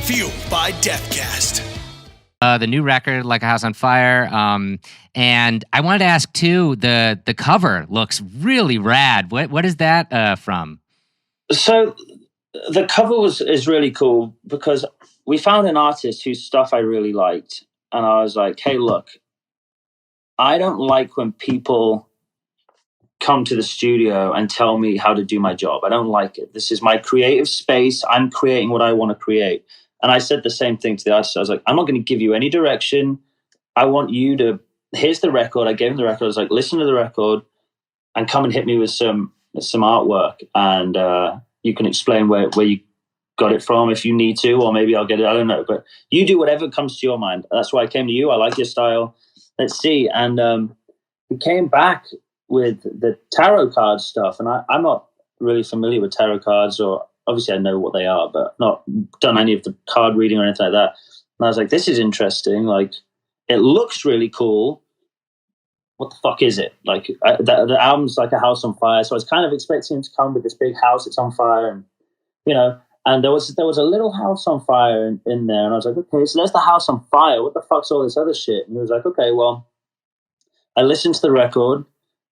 Fueled by Deathcast. The new record, Like a House on Fire. And I wanted to ask too, the cover looks really rad. What is that from? So the cover is really cool because we found an artist whose stuff I really liked. And I was like, hey, look, I don't like when people come to the studio and tell me how to do my job. I don't like it. This is my creative space. I'm creating what I want to create. And I said the same thing to the artist. I was like, I'm not going to give you any direction. I want you to, here's the record. I gave him the record. I was like, listen to the record and come and hit me with some artwork. And you can explain where you got it from if you need to, or maybe I'll get it. I don't know. But you do whatever comes to your mind. That's why I came to you. I like your style. Let's see. And we came back with the tarot card stuff. And I'm not really familiar with tarot cards, or obviously I know what they are, but not done any of the card reading or anything like that. And I was like, this is interesting. Like, it looks really cool. What the fuck is it? Like, the album's Like a House on Fire. So I was kind of expecting him to come with this big house that's on fire, and and there was a little house on fire in there. And I was like, okay, so there's the house on fire. What the fuck's all this other shit? And he was like, okay, well, I listened to the record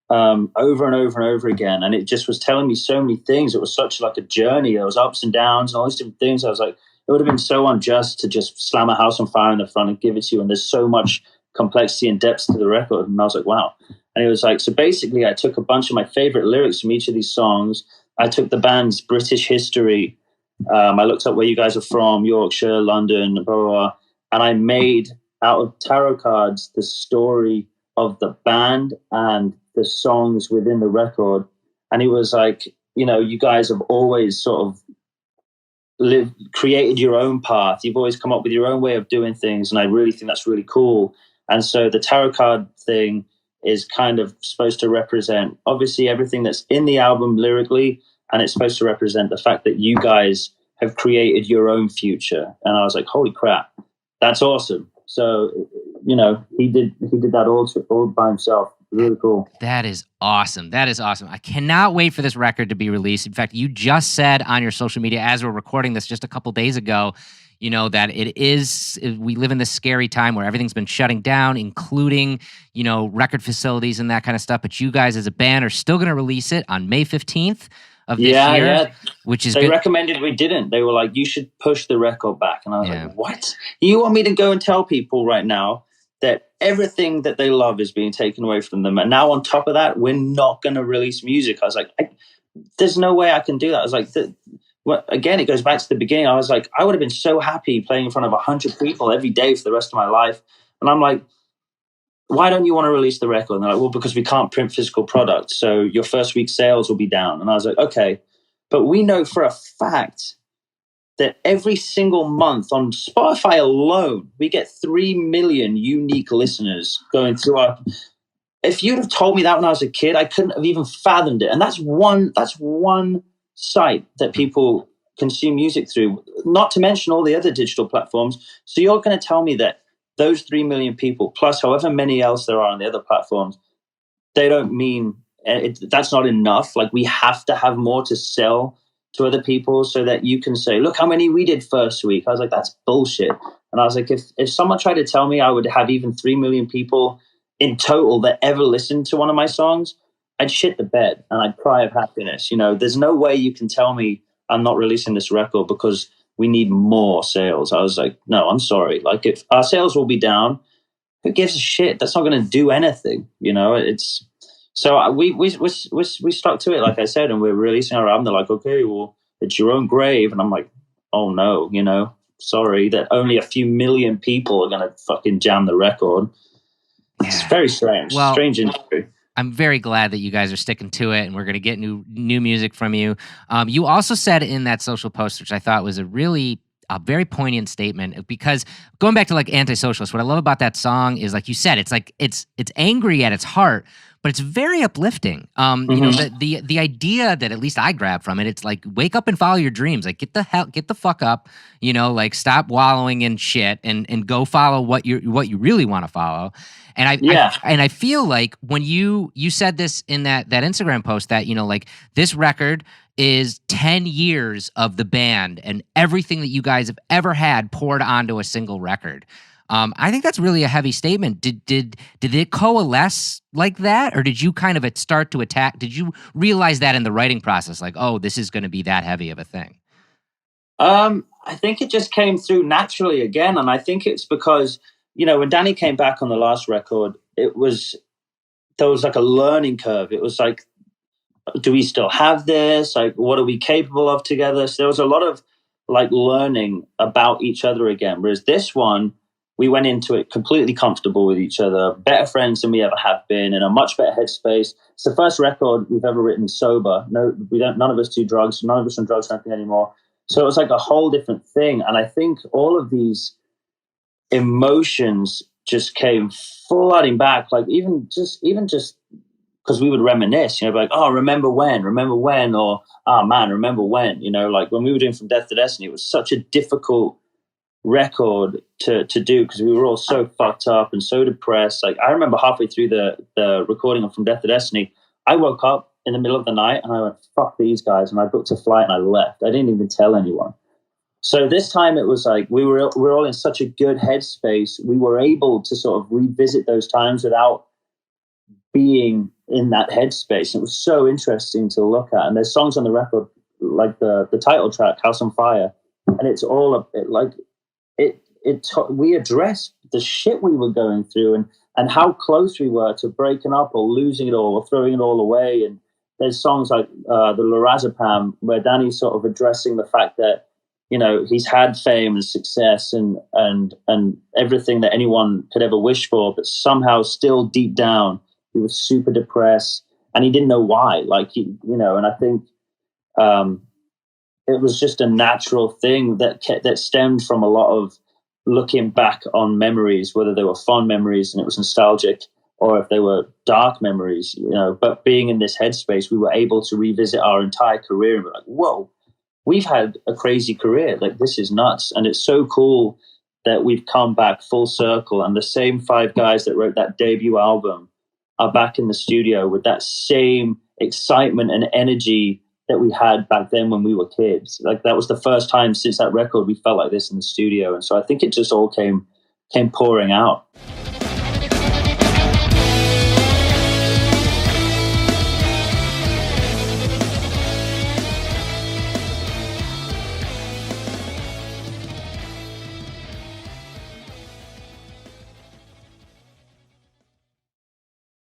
over and over and over again, and it just was telling me so many things. It was such like a journey. There was ups and downs and all these different things. I was like, it would have been so unjust to just slam a house on fire in the front and give it to you. And there's so much complexity and depth to the record. And I was like, wow. And it was like, so basically I took a bunch of my favorite lyrics from each of these songs. I took the band's British history. I looked up where you guys are from, Yorkshire, London, blah, blah, blah. And I made out of tarot cards the story of the band and the songs within the record. And it was like, you guys have always sort of created your own path. You've always come up with your own way of doing things. And I really think that's really cool. And so the tarot card thing is kind of supposed to represent obviously everything that's in the album lyrically. And it's supposed to represent the fact that you guys have created your own future. And I was like, holy crap, that's awesome. So, he did that all by himself. Really cool. That is awesome. I cannot wait for this record to be released. In fact, you just said on your social media as we're recording this just a couple days ago, that we live in this scary time where everything's been shutting down, including, record facilities and that kind of stuff. But you guys as a band are still going to release it on May 15th of this year, which is They good. recommended we didn't. They were like, you should push the record back. And I was like, what? You want me to go and tell people right now that everything that they love is being taken away from them? And now on top of that, we're not going to release music. I was like, there's no way I can do that. I was like, again, it goes back to the beginning. I was like, I would have been so happy playing in front of 100 people every day for the rest of my life. And I'm like, why don't you want to release the record? And they're like, well, because we can't print physical products, so your first week's sales will be down. And I was like, okay, but we know for a fact that every single month on Spotify alone, we get 3 million unique listeners going through our. If you'd have told me that when I was a kid, I couldn't have even fathomed it. And that's one site that people consume music through, not to mention all the other digital platforms. So you're going to tell me that those 3 million people, plus however many else there are on the other platforms, they don't mean that's not enough. Like, we have to have more to sell to other people so that you can say, look how many we did first week. I was like, that's bullshit. And I was like, if someone tried to tell me I would have even 3 million people in total that ever listened to one of my songs, I'd shit the bed and I'd cry of happiness. There's no way you can tell me I'm not releasing this record because we need more sales. I was like, no, I'm sorry. Like, if our sales will be down, who gives a shit? That's not going to do anything. It's. So we stuck to it, like I said, and we're releasing our album. They're like, okay, well, it's your own grave. And I'm like, oh no, sorry, that only a few million people are going to fucking jam the record. It's very strange. Well, strange industry. I'm very glad that you guys are sticking to it, and we're going to get new music from you. You also said in that social post, which I thought was a very poignant statement, because going back to like Antisocialist, what I love about that song is, like you said, it's like it's angry at its heart, but it's very uplifting. You know, the idea that at least I grab from it, it's like, wake up and follow your dreams. Like, get the fuck up, you know, like, stop wallowing in shit and go follow what you really want to follow. And I feel like when you said this in that Instagram post, that, you know, like, this record is 10 years of the band and everything that you guys have ever had poured onto a single record. I think that's really a heavy statement. Did it coalesce like that, or did you kind of start to attack? Did you realize that in the writing process, like, oh, this is going to be that heavy of a thing? I think it just came through naturally again, and I think it's because, you know, when Danny came back on the last record, there was like a learning curve. It was like, do we still have this? Like, what are we capable of together? So there was a lot of like learning about each other again. Whereas this one, we went into it completely comfortable with each other, better friends than we ever have been, in a much better headspace. It's the first record we've ever written sober. No, none of us do drugs. None of us on drugs or anything anymore. So it was like a whole different thing. And I think all of these emotions just came flooding back. Like even just because we would reminisce, you know, like, oh, remember when, or, oh man, remember when, you know, like when we were doing From Death to Destiny, it was such a difficult record to do because we were all so fucked up and so depressed. Like, I remember halfway through the recording of From Death to Destiny, I woke up in the middle of the night and I went, fuck these guys, and I booked a flight and I left. I didn't even tell anyone. So this time it was like we were all in such a good headspace. We were able to sort of revisit those times without being in that headspace. It was so interesting to look at. And there's songs on the record, like the title track, House on Fire, and it's all we addressed the shit we were going through and how close we were to breaking up or losing it all or throwing it all away. And there's songs like the Lorazepam, where Danny's sort of addressing the fact that, you know, he's had fame and success and everything that anyone could ever wish for, but somehow still deep down he was super depressed and he didn't know why. Like, you know, and I think it was just a natural thing that stemmed from a lot of looking back on memories, whether they were fond memories and it was nostalgic, or if they were dark memories, you know. But being in this headspace, we were able to revisit our entire career and be like, whoa, we've had a crazy career. Like, this is nuts. And it's so cool that we've come back full circle. And the same 5 guys that wrote that debut album are back in the studio with that same excitement and energy that we had back then when we were kids. Like, that was the first time since that record we felt like this in the studio. And so I think it just all came pouring out.